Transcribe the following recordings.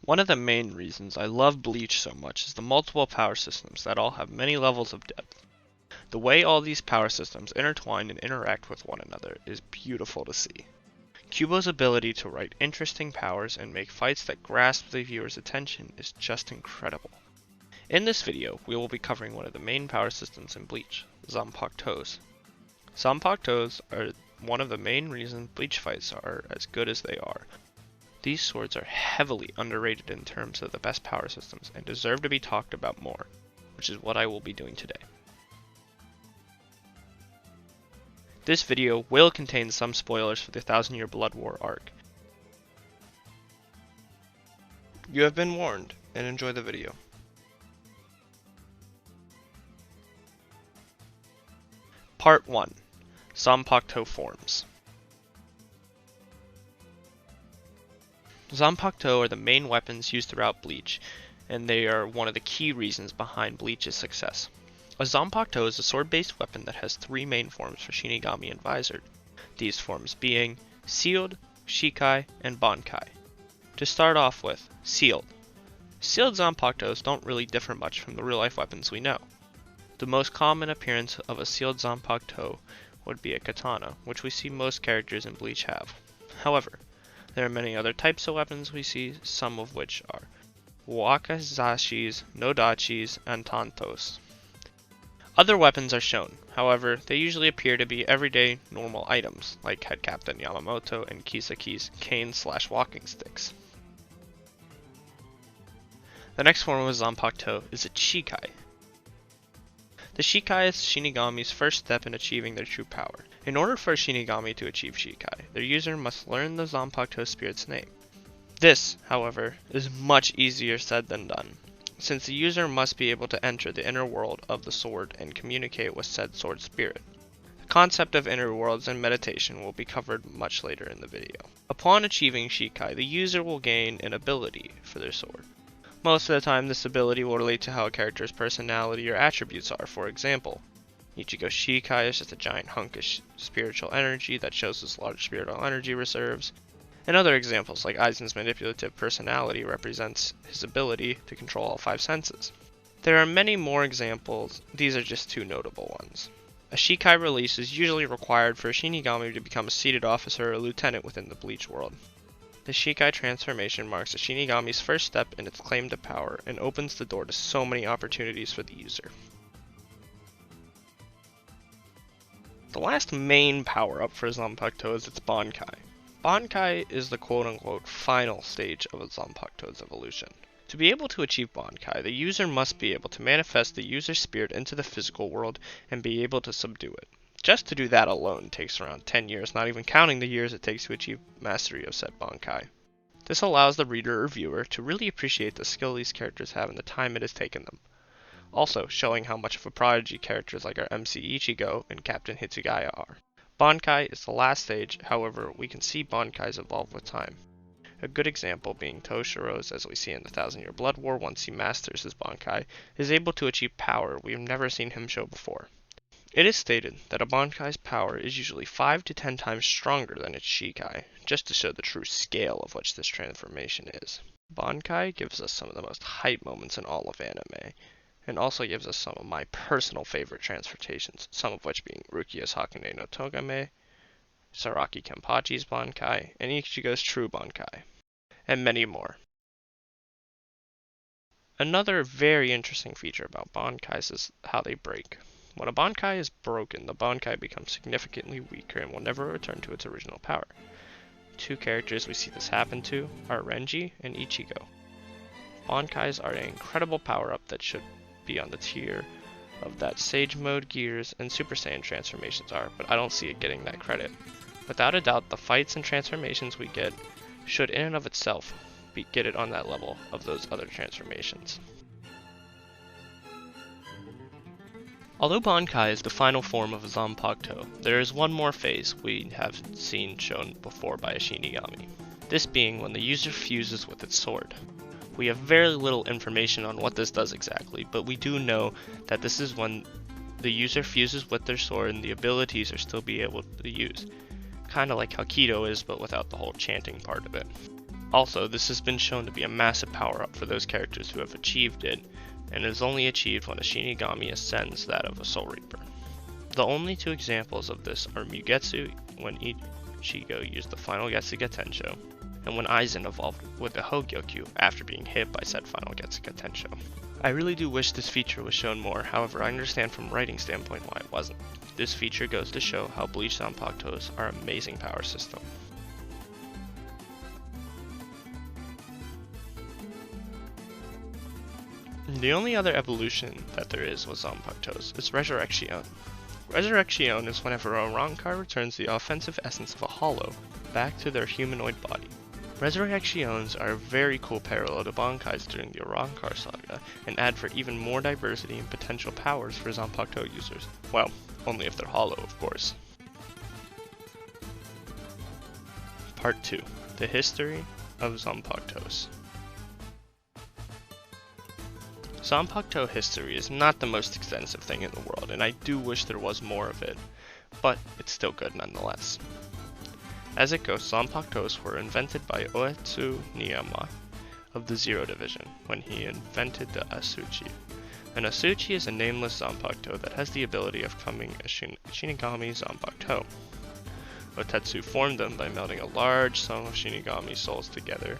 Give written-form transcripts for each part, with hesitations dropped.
One of the main reasons I love Bleach so much is the multiple power systems that all have many levels of depth. The way all these power systems intertwine and interact with one another is beautiful to see. Kubo's ability to write interesting powers and make fights that grasp the viewer's attention is just incredible. In this video, we will be covering one of the main power systems in Bleach, Zanpakutos. Zanpakutos are one of the main reasons Bleach fights are as good as they are. These swords are heavily underrated in terms of the best power systems and deserve to be talked about more, which is what I will be doing today. This video will contain some spoilers for the 1000-Year Blood War arc. You have been warned, and enjoy the video. Part 1. Zanpakuto Forms. Zanpakuto are the main weapons used throughout Bleach, and they are one of the key reasons behind Bleach's success. A Zanpakuto is a sword-based weapon that has three main forms for Shinigami and Visored, these forms being Sealed, Shikai, and Bankai. To start off with, Sealed. Sealed Zanpakutos don't really differ much from the real-life weapons we know. The most common appearance of a sealed Zanpakuto would be a katana, which we see most characters in Bleach have. However, there are many other types of weapons we see, some of which are wakazashis, nodachis, and tantos. Other weapons are shown, however, they usually appear to be everyday, normal items, like Head Captain Yamamoto and Kisaki's cane/walking sticks. The next form of Zanpakuto is a Shikai. The Shikai is Shinigami's first step in achieving their true power. In order for a Shinigami to achieve Shikai, their user must learn the Zanpakuto spirit's name. This, however, is much easier said than done, since the user must be able to enter the inner world of the sword and communicate with said sword spirit. The concept of inner worlds and meditation will be covered much later in the video. Upon achieving Shikai, the user will gain an ability for their sword. Most of the time, this ability will relate to how a character's personality or attributes are. For example, Ichigo's Shikai is just a giant hunk of spiritual energy that shows his large spiritual energy reserves. And other examples, like Aizen's manipulative personality, represents his ability to control all five senses. There are many more examples, these are just two notable ones. A Shikai release is usually required for a Shinigami to become a seated officer or lieutenant within the Bleach world. The Shikai transformation marks a Shinigami's first step in its claim to power and opens the door to so many opportunities for the user. The last main power-up for Zanpakuto is its Bankai. Bankai is the quote-unquote final stage of a Zanpakuto's evolution. To be able to achieve Bankai, the user must be able to manifest the user's spirit into the physical world and be able to subdue it. Just to do that alone takes around 10 years, not even counting the years it takes to achieve mastery of said Bankai. This allows the reader or viewer to really appreciate the skill these characters have and the time it has taken them. Also, showing how much of a prodigy characters like our MC Ichigo and Captain Hitsugaya are. Bankai is the last stage, however, we can see Bankais evolve with time. A good example being Toshiro's, as we see in the 1000-Year Blood War once he masters his Bankai, is able to achieve power we have never seen him show before. It is stated that a Bankai's power is usually 5 to 10 times stronger than its Shikai, just to show the true scale of which this transformation is. Bankai gives us some of the most hype moments in all of anime, and also gives us some of my personal favorite transformations, some of which being Rukia's Hakune no Togame, Saraki Kenpachi's Bankai, and Ichigo's true Bankai, and many more. Another very interesting feature about Bankais is how they break. When a Bankai is broken, the Bankai becomes significantly weaker and will never return to its original power. Two characters we see this happen to are Renji and Ichigo. Bankais are an incredible power-up that should be on the tier of that Sage Mode, Gears, and Super Saiyan transformations are, but I don't see it getting that credit. Without a doubt, the fights and transformations we get should in and of itself get it on that level of those other transformations. Although Bankai is the final form of a Zanpakuto, there is one more phase we have seen shown before by a Shinigami, this being when the user fuses with its sword. We have very little information on what this does exactly, but we do know that this is when the user fuses with their sword and the abilities are still be able to use. Kinda like how Kido is, but without the whole chanting part of it. Also, this has been shown to be a massive power-up for those characters who have achieved it, and is only achieved when a Shinigami ascends that of a Soul Reaper. The only two examples of this are Mugetsu, when Ichigo used the final Getsuga Tensho, and when Aizen evolved with the Hogyoku after being hit by said final Getsuga Tensho. I really do wish this feature was shown more, however I understand from a writing standpoint why it wasn't. This feature goes to show how Bleach Zanpakutos are an amazing power system. The only other evolution that there is with Zanpakutos is Resurrection. Resurrection is whenever a Rancor returns the offensive essence of a Hollow back to their humanoid body. Resurrections are a very cool parallel to Bankais during the Rancor saga, and add for even more diversity and potential powers for Zanpakuto users. Well, only if they're Hollow, of course. Part 2. The History of Zanpakutos. Zanpakuto history is not the most extensive thing in the world, and I do wish there was more of it, but it's still good nonetheless. As it goes, Zanpakutos were invented by Oetsu Niyama of the Zero Division when he invented the Asuchi. An Asuchi is a nameless Zanpakuto that has the ability of becoming a Shinigami Zanpakuto. Otetsu formed them by melding a large sum of Shinigami souls together.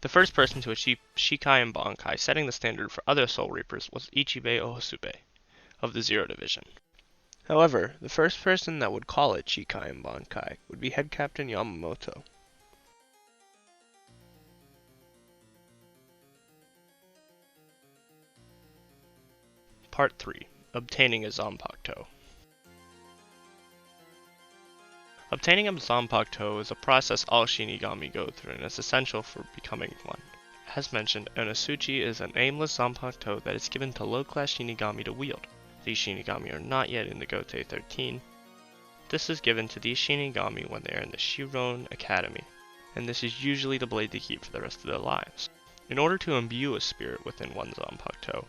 The first person to achieve Shikai and Bankai, setting the standard for other Soul Reapers, was Ichibei Ohosube of the Zero Division. However, the first person that would call it Shikai and Bankai would be Head Captain Yamamoto. Part 3. Obtaining a Zanpakuto. Obtaining a Zanpakuto is a process all Shinigami go through and is essential for becoming one. As mentioned, an Asuchi is a nameless Zanpakuto that is given to low-class Shinigami to wield. These Shinigami are not yet in the Gotei 13. This is given to these Shinigami when they are in the Shiron Academy, and this is usually the blade to keep for the rest of their lives. In order to imbue a spirit within one Zanpakuto,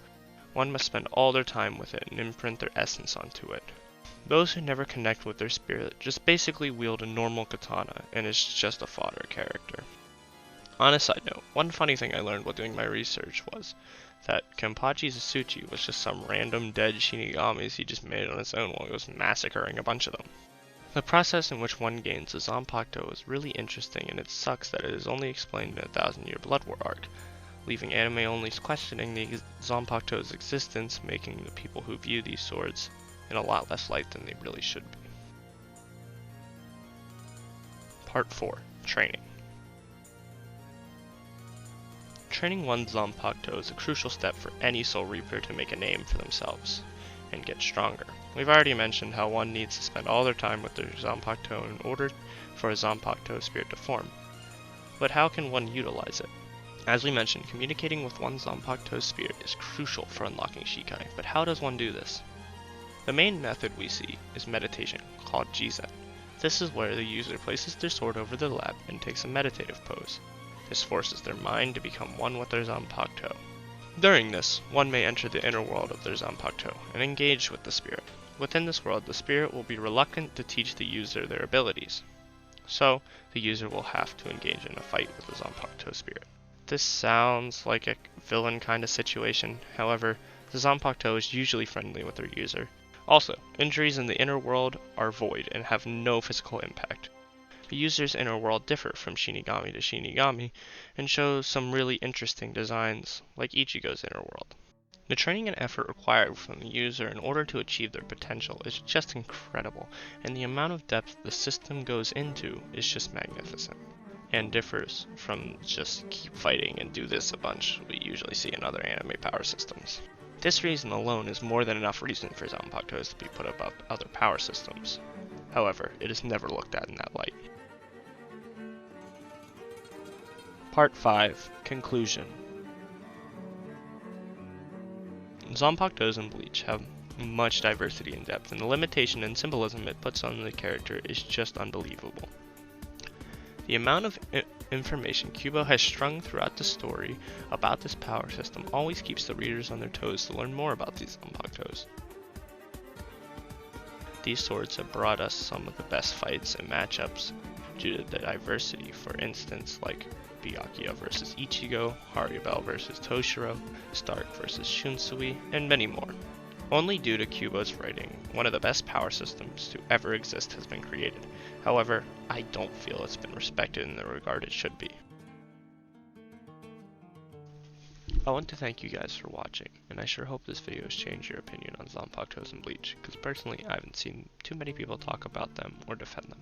one must spend all their time with it and imprint their essence onto it. Those who never connect with their spirit just basically wield a normal katana and is just a fodder character. On a side note, one funny thing I learned while doing my research was that Kenpachi's Asuchi was just some random dead Shinigamis he just made on his own while he was massacring a bunch of them. The process in which one gains a Zanpakuto is really interesting, and it sucks that it is only explained in a 1000-year Blood War arc, leaving anime-onlys questioning the Zanpakuto's existence, making the people who view these swords in a lot less light than they really should be. Part 4. Training. Training one Zanpakuto is a crucial step for any Soul Reaper to make a name for themselves and get stronger. We've already mentioned how one needs to spend all their time with their Zanpakuto in order for a Zanpakuto spirit to form. But how can one utilize it? As we mentioned, communicating with one Zanpakuto spirit is crucial for unlocking Shikai, but how does one do this? The main method we see is meditation, called Jizen. This is where the user places their sword over their lap and takes a meditative pose. This forces their mind to become one with their Zanpakuto. During this, one may enter the inner world of their Zanpakuto and engage with the spirit. Within this world, the spirit will be reluctant to teach the user their abilities, so the user will have to engage in a fight with the Zanpakuto spirit. This sounds like a villain kind of situation, however, the Zanpakuto is usually friendly with their user. Also, injuries in the inner world are void and have no physical impact. The user's inner world differ from Shinigami to Shinigami and shows some really interesting designs, like Ichigo's inner world. The training and effort required from the user in order to achieve their potential is just incredible, and the amount of depth the system goes into is just magnificent, and differs from just keep fighting and do this a bunch we usually see in other anime power systems. This reason alone is more than enough reason for Zanpakutos to be put above other power systems. However, it is never looked at in that light. Part 5. Conclusion. Zanpakutos in Bleach have much diversity and depth, and the limitation and symbolism it puts on the character is just unbelievable. The amount of information Kubo has strung throughout the story about this power system always keeps the readers on their toes to learn more about these Zanpakutos. These swords have brought us some of the best fights and matchups due to the diversity, for instance like Byakuya vs Ichigo, Haribel vs Toshiro, Stark vs Shunsui, and many more. Only due to Kubo's writing, one of the best power systems to ever exist has been created. However, I don't feel it's been respected in the regard it should be. I want to thank you guys for watching, and I sure hope this video has changed your opinion on Zanpakutos and Bleach, because personally I haven't seen too many people talk about them or defend them.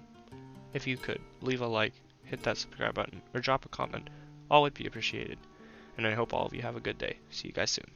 If you could, leave a like, hit that subscribe button, or drop a comment, all would be appreciated, and I hope all of you have a good day. See you guys soon.